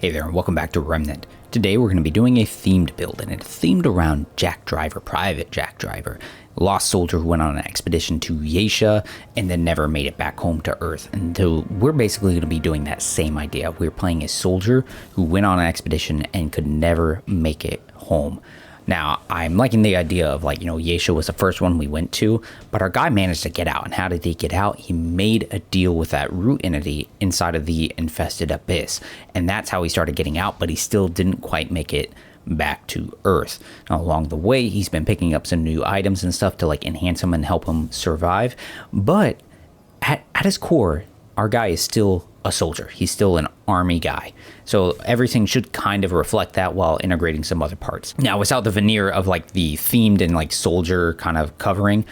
Hey there, and welcome back to Remnant. Today we're going to be doing a themed build, and it's themed around Jack Driver, Private Jack Driver, lost soldier who went on an expedition to Yaesha and then never made it back home to Earth. And so we're basically going to be doing that same idea. We're playing a soldier who went on an expedition and could never make it home. Now, I'm liking the idea of Yaesha was the first one we went to, but our guy managed to get out. And how did he get out? He made a deal with that root entity inside of the infested abyss. And that's how he started getting out, but he still didn't quite make it back to Earth. Now, along the way, he's been picking up some new items and stuff to enhance him and help him survive. But at his core, our guy is still a soldier. He's still an army guy. So everything should kind of reflect that while integrating some other parts. Now, without the veneer of the themed and soldier kind of covering,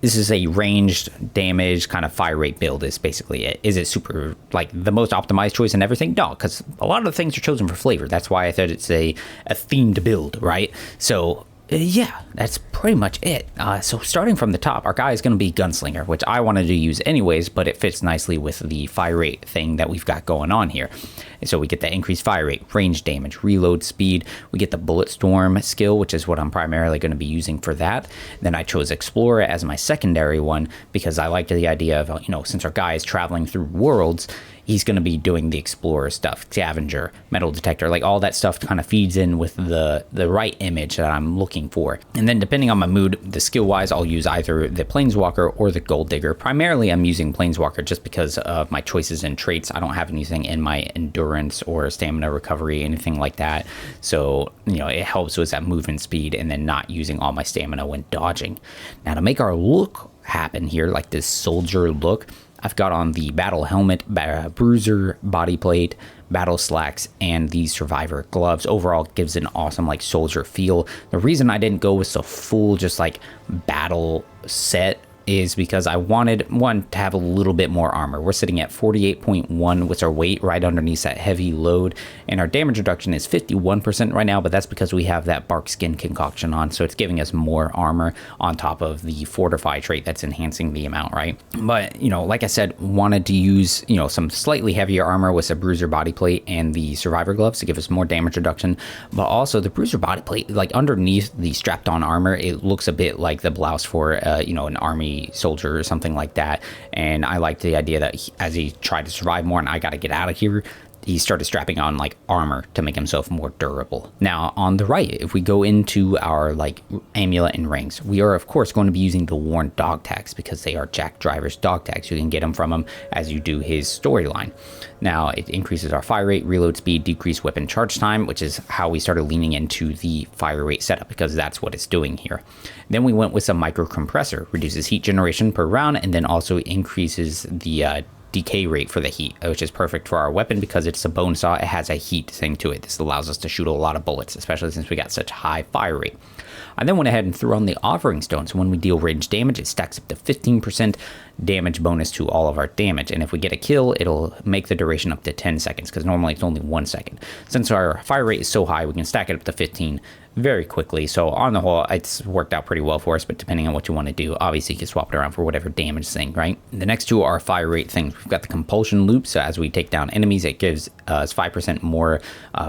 this is a ranged damage kind of fire rate build is basically it. Is it super the most optimized choice and everything? No, because a lot of the things are chosen for flavor. That's why I thought it's a themed build, right? So yeah, that's pretty much it. So starting from the top, our guy is going to be Gunslinger, which I wanted to use anyways, but it fits nicely with the fire rate thing that we've got going on here. And so we get the increased fire rate, range damage, reload speed. We get the Bullet Storm skill, which is what I'm primarily going to be using for that. Then I chose Explorer as my secondary one because I liked the idea of, since our guy is traveling through worlds, he's going to be doing the Explorer stuff, Scavenger, Metal Detector, all that stuff kind of feeds in with the right image that I'm looking for. And then depending on my mood, the skill-wise, I'll use either the Planeswalker or the Gold Digger. Primarily, I'm using Planeswalker just because of my choices and traits. I don't have anything in my endurance or stamina recovery, anything like that. So, it helps with that movement speed and then not using all my stamina when dodging. Now, to make our look happen here, this soldier look, I've got on the battle helmet, bruiser body plate, battle slacks, and the survivor gloves. Overall, it gives an awesome soldier feel. The reason I didn't go with the full just battle set is because I wanted one to have a little bit more armor. We're sitting at 48.1 with our weight right underneath that heavy load, and our damage reduction is 51% right now, but that's because we have that bark skin concoction on, so it's giving us more armor on top of the fortify trait that's enhancing the amount, right? But like I said, wanted to use some slightly heavier armor with the bruiser body plate and the survivor gloves to give us more damage reduction, but also the bruiser body plate, underneath the strapped on armor, it looks a bit like the blouse for an army soldier or something like that. And I liked the idea that as he tried to survive more and I got to get out of here, he started strapping on armor to make himself more durable. Now on the right, if we go into our amulet and rings, we are of course going to be using the worn dog tags because they are Jack Driver's dog tags. You can get them from him as you do his storyline. Now it increases our fire rate, reload speed, decreased weapon charge time, which is how we started leaning into the fire rate setup because that's what it's doing here. Then we went with some micro compressor, reduces heat generation per round, and then also increases the decay rate for the heat, which is perfect for our weapon because it's a Bonesaw. It has a heat thing to it. This allows us to shoot a lot of bullets, especially since we got such high fire rate. I then went ahead and threw on the Offering Stone, so when we deal range damage, it stacks up to 15% damage bonus to all of our damage, and if we get a kill, it'll make the duration up to 10 seconds, because normally it's only 1 second. Since our fire rate is so high, we can stack it up to 15 very quickly, so on the whole, it's worked out pretty well for us, but depending on what you want to do, obviously you can swap it around for whatever damage thing, right? The next two are fire rate things. We've got the Compulsion Loop, so as we take down enemies, it gives us 5% more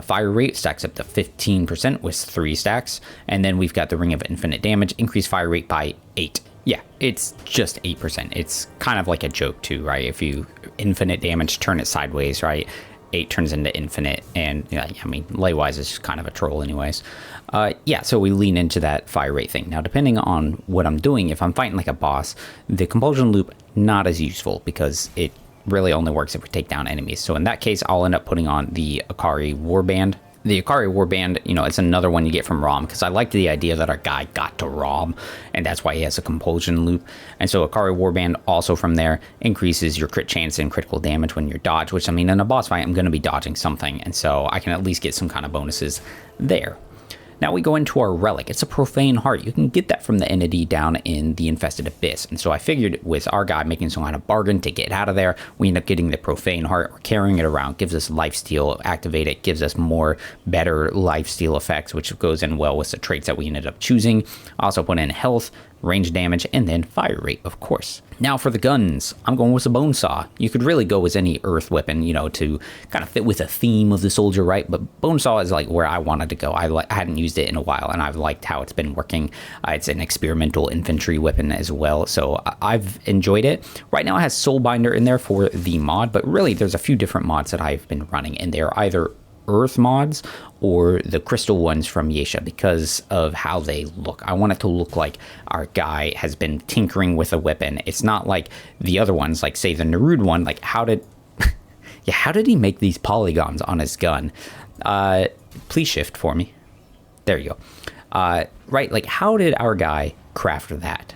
fire rate, stacks up to 15% with 3 stacks, and then we've got the Ring of Infinite Damage, increased fire rate by 8. Yeah, it's just 8%. It's kind of like a joke too, right? If you infinite damage, turn it sideways, right? 8 turns into infinite, and Laywise is just kind of a troll anyways. Yeah, so we lean into that fire rate thing. Now, depending on what I'm doing, if I'm fighting a boss, the Compulsion Loop, not as useful because it really only works if we take down enemies. So in that case, I'll end up putting on the Akari Warband. The Akari Warband, it's another one you get from ROM because I liked the idea that our guy got to ROM, and that's why he has a Compulsion Loop. And so Akari Warband also from there increases your crit chance and critical damage when you're dodged, which in a boss fight, I'm going to be dodging something, and so I can at least get some kind of bonuses there. Now we go into our relic. It's a Profane Heart. You can get that from the entity down in the Infested Abyss. And so I figured with our guy making some kind of bargain to get out of there, we end up getting the Profane Heart. We're carrying it around, gives us lifesteal, activate it, gives us more better lifesteal effects, which goes in well with the traits that we ended up choosing. Also put in health, range damage, and then fire rate, of course. Now for the guns, I'm going with a Bonesaw. You could really go with any earth weapon, you know, to kind of fit with a theme of the soldier, right? But Bonesaw is like where I wanted to go. I hadn't used it in a while, and I've liked how it's been working. It's an experimental infantry weapon as well, so I've enjoyed it. Right now it has Soulbinder in there for the mod, but really there's a few different mods that I've been running, and they're either earth mods or the crystal ones from Yaesha because of how they look. I want it to look like our guy has been tinkering with a weapon. It's not like the other ones, like say the Narud one, like how did he make these polygons on his gun? Please shift for me. There you go. Right, like how did our guy craft that?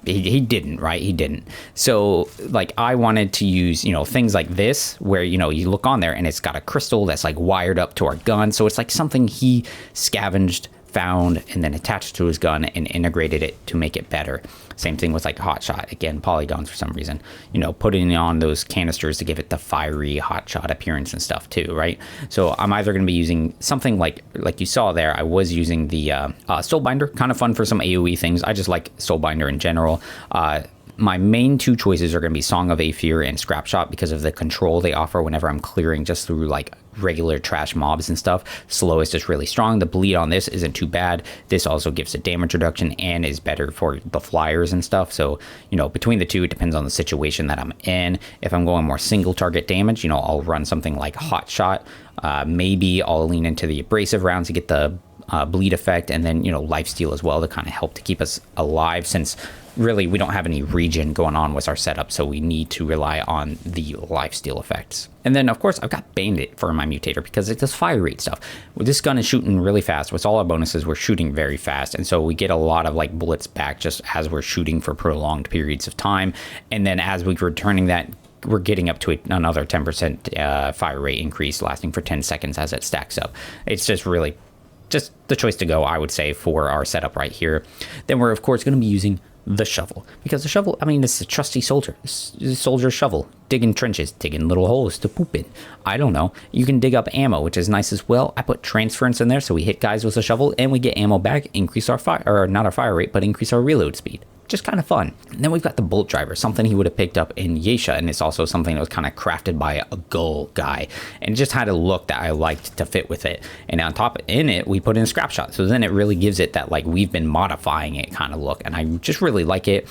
He didn't, right? He didn't. So like I wanted to use, you know, things like this where, you know, you look on there and it's got a crystal that's like wired up to our gun. So it's like something he scavenged, found, and then attached to his gun and integrated it to make it better. Same thing with like hot shot, again, polygons for some reason, you know, putting on those canisters to give it the fiery hot shot appearance and stuff too, right? So I'm either going to be using something like you saw there. I was using the Soulbinder, kind of fun for some AoE things. I just like Soulbinder in general. My main two choices are going to be Song of Aether and Scrap Shot because of the control they offer whenever I'm clearing just through like regular trash mobs and stuff. Slow is just really strong. The bleed on this isn't too bad. This also gives a damage reduction and is better for the flyers and stuff. So, you know, between the two, it depends on the situation that I'm in. If I'm going more single target damage, you know, I'll run something like Hot Shot. Maybe I'll lean into the abrasive rounds to get the bleed effect, and then, you know, lifesteal as well to kind of help to keep us alive, since really we don't have any regen going on with our setup, so we need to rely on the lifesteal effects. And then of course I've got Bandit for my mutator because it does fire rate stuff. This gun is shooting really fast. With all our bonuses, we're shooting very fast, and so we get a lot of like bullets back just as we're shooting for prolonged periods of time. And then as we're returning that, we're getting up to another 10% fire rate increase lasting for 10 seconds as it stacks up. It's just really just the choice to go, I would say, for our setup right here. Then we're of course going to be using the shovel, because the shovel, I mean, it's a trusty soldier. Soldier shovel, digging trenches, digging little holes to poop in. I don't know. You can dig up ammo, which is nice as well. I put transference in there, so we hit guys with a shovel and we get ammo back, increase our fire, or not our fire rate, but increase our reload speed. Just kind of fun. And then we've got the bolt driver, something he would have picked up in Yaesha, and it's also something that was kind of crafted by a Gull guy, and it just had a look that I liked to fit with it. And on top in it, we put in Scrap Shot, so then it really gives it that like we've been modifying it kind of look, and I just really like it.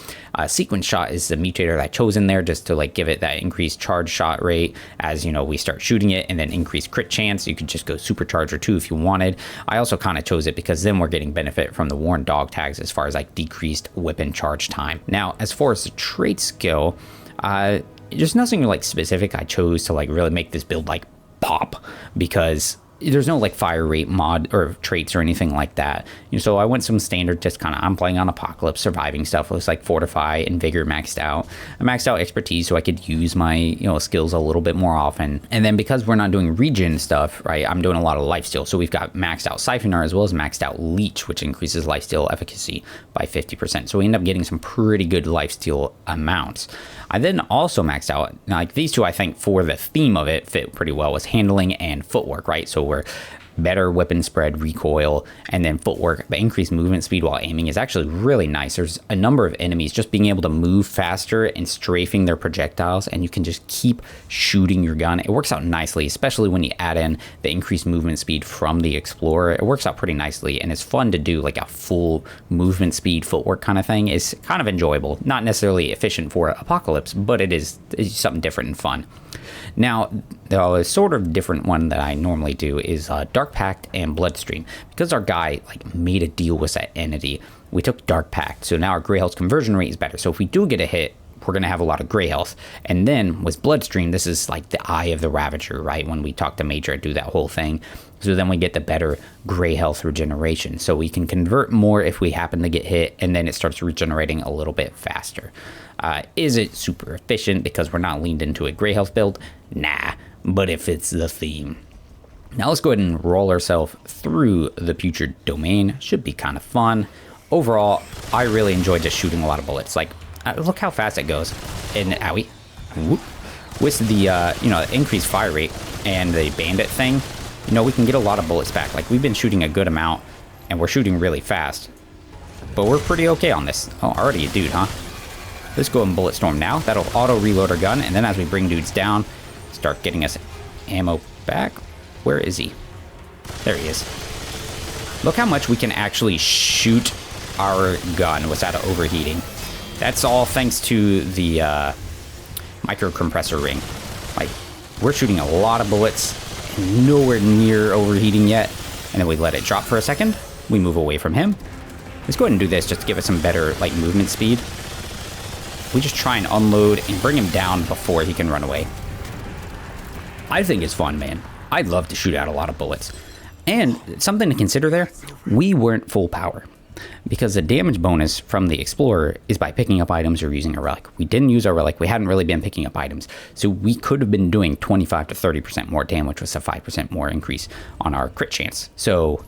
Sequence Shot is the mutator that I chose in there just to like give it that increased charge shot rate as, you know, we start shooting it, and then increased crit chance. You could just go supercharger too if you wanted. I also kind of chose it because then we're getting benefit from the worn dog tags as far as like decreased weapon charge time. Now, as far as the traits go, there's nothing like specific I chose to like really make this build like pop, because there's no like fire rate mod or traits or anything like that. You know, so I went some standard, just kind of, I'm playing on Apocalypse surviving stuff. It was like Fortify and Vigor maxed out. I maxed out Expertise so I could use my, you know, skills a little bit more often. And then because we're not doing regen stuff, right, I'm doing a lot of lifesteal. So we've got maxed out Siphoner as well as maxed out Leech, which increases lifesteal efficacy by 50%. So we end up getting some pretty good lifesteal amounts. I then also maxed out, like these two I think for the theme of it fit pretty well, was handling and footwork, right? So we're better weapon spread, recoil, and then footwork. The increased movement speed while aiming is actually really nice. There's a number of enemies just being able to move faster and strafing their projectiles, and you can just keep shooting your gun. It works out nicely, especially when you add in the increased movement speed from the Explorer. It works out pretty nicely, and it's fun to do like a full movement speed footwork kind of thing. It's kind of enjoyable. Not necessarily efficient for Apocalypse, but it's something different and fun. Now, the sort of different one that I normally do is Dark Pact and Bloodstream. Because our guy like made a deal with that entity, we took Dark Pact, so now our gray health conversion rate is better. So if we do get a hit, we're going to have a lot of gray health. And then with Bloodstream, this is like the Eye of the Ravager, right? When we talk to Major, do that whole thing. So then we get the better gray health regeneration. So we can convert more if we happen to get hit, and then it starts regenerating a little bit faster. Is it super efficient because we're not leaned into a gray health build? Nah, but if it's the theme. Now let's go ahead and roll ourselves through the Putrid Domain. Should be kind of fun. Overall, I really enjoyed just shooting a lot of bullets. Like, look how fast it goes. And owie, whoop. With the you know, increased fire rate and the bandit thing, you know, we can get a lot of bullets back. Like, we've been shooting a good amount, and we're shooting really fast. but we're pretty okay on this. Oh, already a dude, huh? Let's go and bullet storm now. That'll auto reload our gun, and then as we bring dudes down, start getting us ammo back. Where is he? There he is. Look how much we can actually shoot our gun without overheating. That's all thanks to the micro compressor ring. Like, we're shooting a lot of bullets, and nowhere near overheating yet. And then we let it drop for a second. We move away from him. Let's go ahead and do this just to give us some better like movement speed. We just try and unload and bring him down before he can run away. I think it's fun, man. I'd love to shoot out a lot of bullets. And something to consider there, we weren't full power. Because the damage bonus from the Explorer is by picking up items or using a relic. We didn't use our relic. We hadn't really been picking up items. So we could have been doing 25 to 30% more damage with a 5% more increase on our crit chance. So,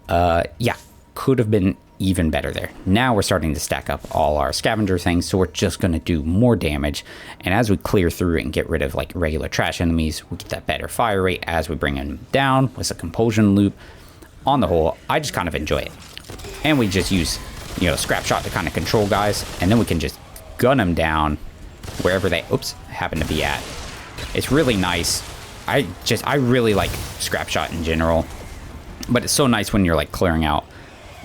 yeah, could have been even better there. Now we're starting to stack up all our scavenger things, so we're just going to do more damage. And as we clear through it and get rid of like regular trash enemies, we get that better fire rate as we bring them down with a compulsion loop. On the whole, I just kind of enjoy it. And we just use, you know, scrap shot to kind of control guys, and then we can just gun them down wherever they happen to be at. It's really nice. I really like scrap shot in general, but it's so nice when you're like clearing out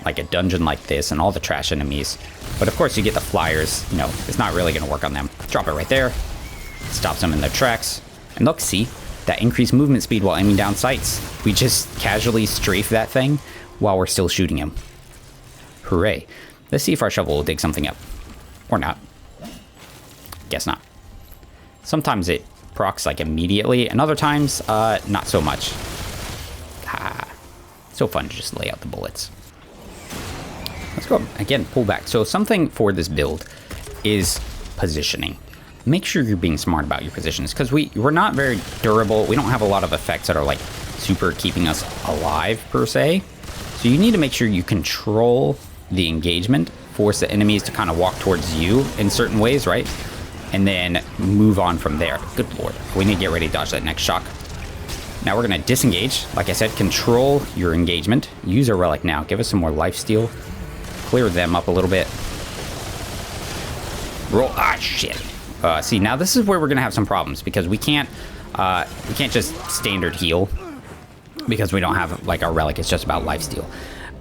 like a dungeon like this and all the trash enemies. But of course you get the flyers, you know, it's not really gonna work on them. Drop it right there, stops them in their tracks. And look, see, that increased movement speed while aiming down sights. We just casually strafe that thing while we're still shooting him. Hooray. Let's see if our shovel will dig something up. Or not. Guess not. Sometimes it procs like immediately, and other times, not so much. So fun to just lay out the bullets. Let's go again, pull back. So something for this build is positioning. Make sure you're being smart about your positions, because we're not very durable. We don't have a lot of effects that are like super keeping us alive per se. So you need to make sure you control the engagement, force the enemies to kind of walk towards you in certain ways, right? And then move on from there. Good lord, we need to get ready to dodge that next shock. Now we're gonna disengage. Like I said, control your engagement. Use a relic now. Give us some more lifesteal. Clear them up a little bit. Roll. Ah, shit. See, now this is where we're gonna have some problems, because we can't just standard heal, because we don't have like our relic. It's just about lifesteal.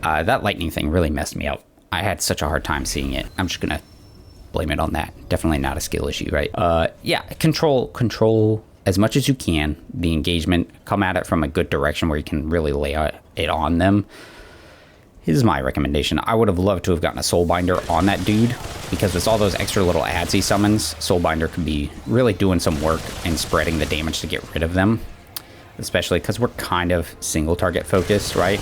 That lightning thing really messed me up. I had such a hard time seeing it. I'm just gonna blame it on that. Definitely not a skill issue, right? Yeah, control as much as you can the engagement. Come at it from a good direction where you can really lay it on them. This is my recommendation. I would have loved to have gotten a Soulbinder on that dude, because with all those extra little ads he summons, Soulbinder could be really doing some work and spreading the damage to get rid of them. Especially because we're kind of single target focused, right?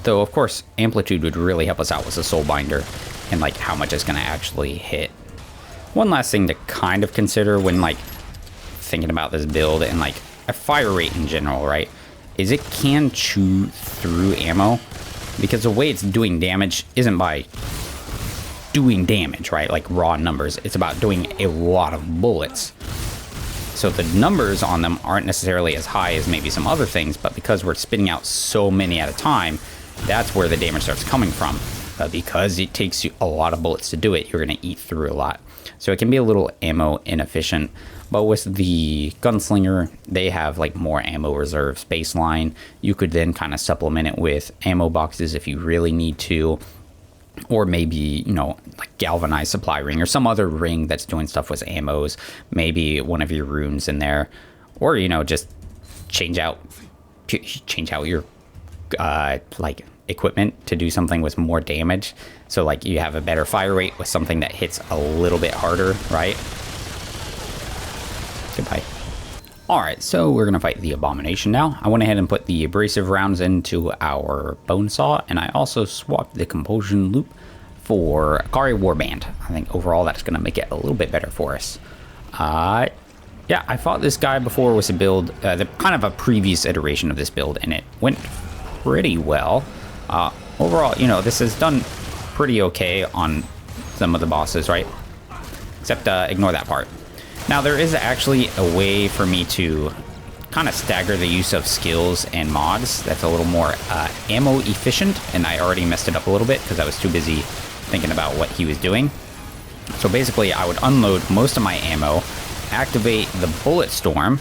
Though, of course, Amplitude would really help us out with the Soulbinder and like how much it's going to actually hit. One last thing to kind of consider when like thinking about this build and like a fire rate in general, right, is it can chew through ammo, because the way it's doing damage isn't by doing damage, right, like raw numbers. It's about doing a lot of bullets. So the numbers on them aren't necessarily as high as maybe some other things, but because we're spitting out so many at a time, that's where the damage starts coming from. Because it takes you a lot of bullets to do it, you're going to eat through a lot. So it can be a little ammo inefficient. But with the Gunslinger, they have like more ammo reserves baseline. You could then kind of supplement it with ammo boxes if you really need to. Or maybe, you know, like galvanized supply ring or some other ring that's doing stuff with ammos. Maybe one of your runes in there. Or, you know, just change out your like equipment to do something with more damage. So like you have a better fire rate with something that hits a little bit harder, right? Goodbye. Alright, so we're going to fight the Abomination now. I went ahead and put the abrasive rounds into our Bonesaw, and I also swapped the compulsion loop for Akari Warband. I think overall that's going to make it a little bit better for us. Yeah, I fought this guy before with a build, the kind of a previous iteration of this build, and it went pretty well. Overall, you know, this has done pretty okay on some of the bosses, right? Except ignore that part. Now, there is actually a way for me to kind of stagger the use of skills and mods. That's a little more ammo efficient, and I already messed it up a little bit because I was too busy thinking about what he was doing. So basically, I would unload most of my ammo, activate the bullet storm,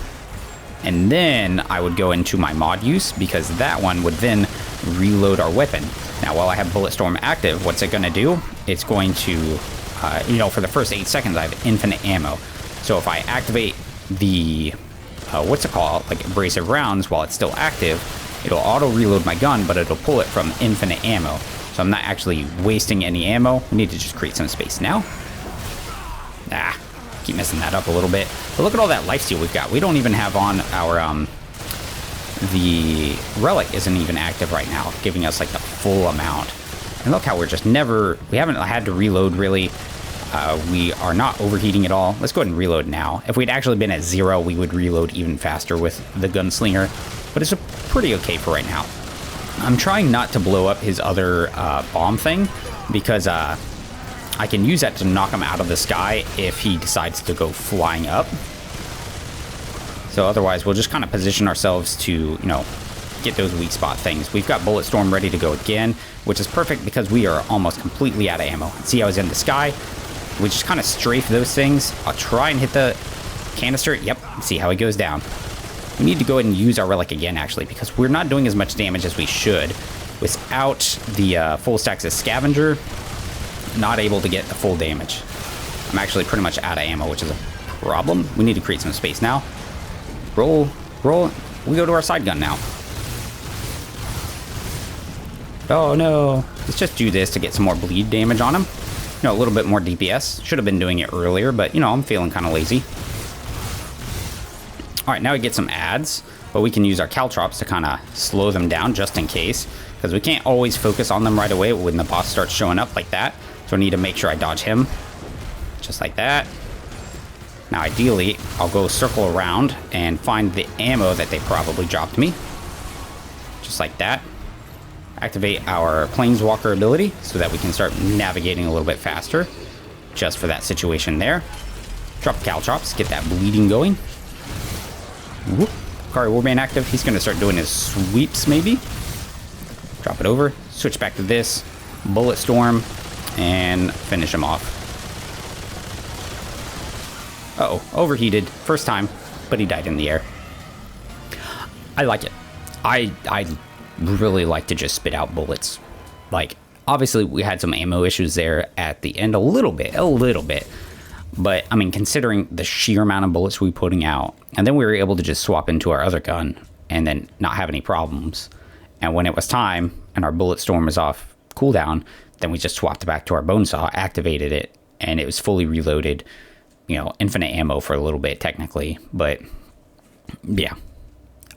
and then I would go into my mod use, because that one would then reload our weapon. Now, while I have bullet storm active, what's it going to do? It's going to, you know, for the first 8 seconds, I have infinite ammo. So if I activate the, what's it called, like abrasive rounds while it's still active, it'll auto reload my gun, but it'll pull it from infinite ammo. So I'm not actually wasting any ammo. We need to just create some space now. Keep messing that up a little bit. But look at all that lifesteal we've got. We don't even have on our, the relic isn't even active right now, giving us like the full amount. And look how we're just never, we haven't had to reload really. We are not overheating at all. Let's go ahead and reload now. If we'd actually been at 0, we would reload even faster with the gunslinger, but it's pretty okay for right now. I'm trying not to blow up his other bomb thing, because I can use that to knock him out of the sky if he decides to go flying up. So otherwise, we'll just kind of position ourselves to, you know, get those weak spot things. We've got Bullet Storm ready to go again, which is perfect because we are almost completely out of ammo. See how he's in the sky? We just kind of strafe those things. I'll try and hit the canister. Yep, see how he goes down. We need to go ahead and use our relic again, actually, because we're not doing as much damage as we should. Without the full stacks of scavenger, not able to get the full damage. I'm actually pretty much out of ammo, which is a problem. We need to create some space now. Roll. We go to our side gun now. Oh no. Let's just do this to get some more bleed damage on him. You know, a little bit more DPS. Should have been doing it earlier, but you know, I'm feeling kind of lazy. All right, now we get some ads, but we can use our caltrops to kind of slow them down just in case, because we can't always focus on them right away when the boss starts showing up like that. So I need to make sure I dodge him, just like that. Now, ideally, I'll go circle around and find the ammo that they probably dropped me, just like that. Activate our Planeswalker ability so that we can start navigating a little bit faster, just for that situation there. Drop caltrops, get that bleeding going. Whoop. Kari Warband active. He's going to start doing his sweeps, maybe. Drop it over. Switch back to this. Bullet Storm. And finish him off. Uh-oh. Overheated. First time. But he died in the air. I like it. I really like to just spit out bullets. Like, obviously, we had some ammo issues there at the end. A little bit. But, I mean, considering the sheer amount of bullets we were putting out, and then we were able to just swap into our other gun and then not have any problems. And when it was time and our bullet storm was off cooldown, then we just swapped back to our Bonesaw, activated it, and it was fully reloaded. You know, infinite ammo for a little bit, technically. But, yeah.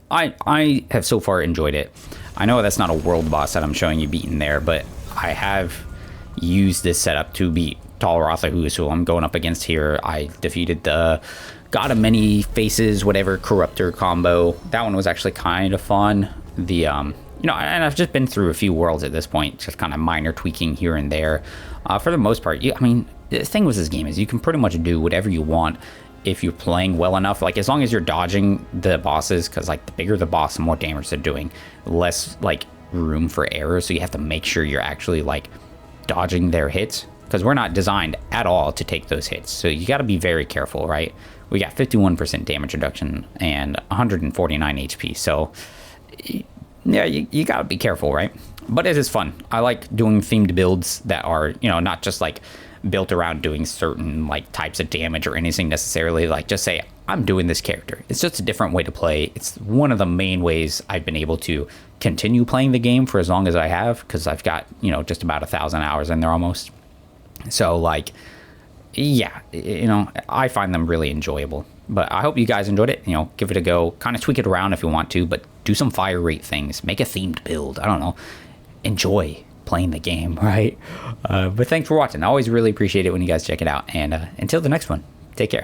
I have so far enjoyed it. I know that's not a world boss that I'm showing you beating there, but I have used this setup to beat Talrathahu, who I'm going up against here. I defeated the God of Many Faces, whatever, Corruptor combo. That one was actually kind of fun. The, you know, and I've just been through a few worlds at this point, just kind of minor tweaking here and there. For the most part, I mean, the thing with this game is you can pretty much do whatever you want if you're playing well enough. Like, as long as you're dodging the bosses, because, like, the bigger the boss, the more damage they're doing. Less, like, room for error, so you have to make sure you're actually, like, dodging their hits, because we're not designed at all to take those hits. So you got to be very careful, right? We got 51% damage reduction and 149 HP. So yeah, you got to be careful, right? But it is fun. I like doing themed builds that are, you know, not just like built around doing certain like types of damage or anything necessarily. Like, just say, I'm doing this character. It's just a different way to play. It's one of the main ways I've been able to continue playing the game for as long as I have, because I've got, you know, just about 1,000 hours in there almost. So, like, yeah, you know, I find them really enjoyable. But I hope you guys enjoyed it. You know, give it a go. Kind of tweak it around if you want to, but do some fire rate things. Make a themed build. I don't know. Enjoy playing the game, right? But thanks for watching. I always really appreciate it when you guys check it out. And until the next one, take care.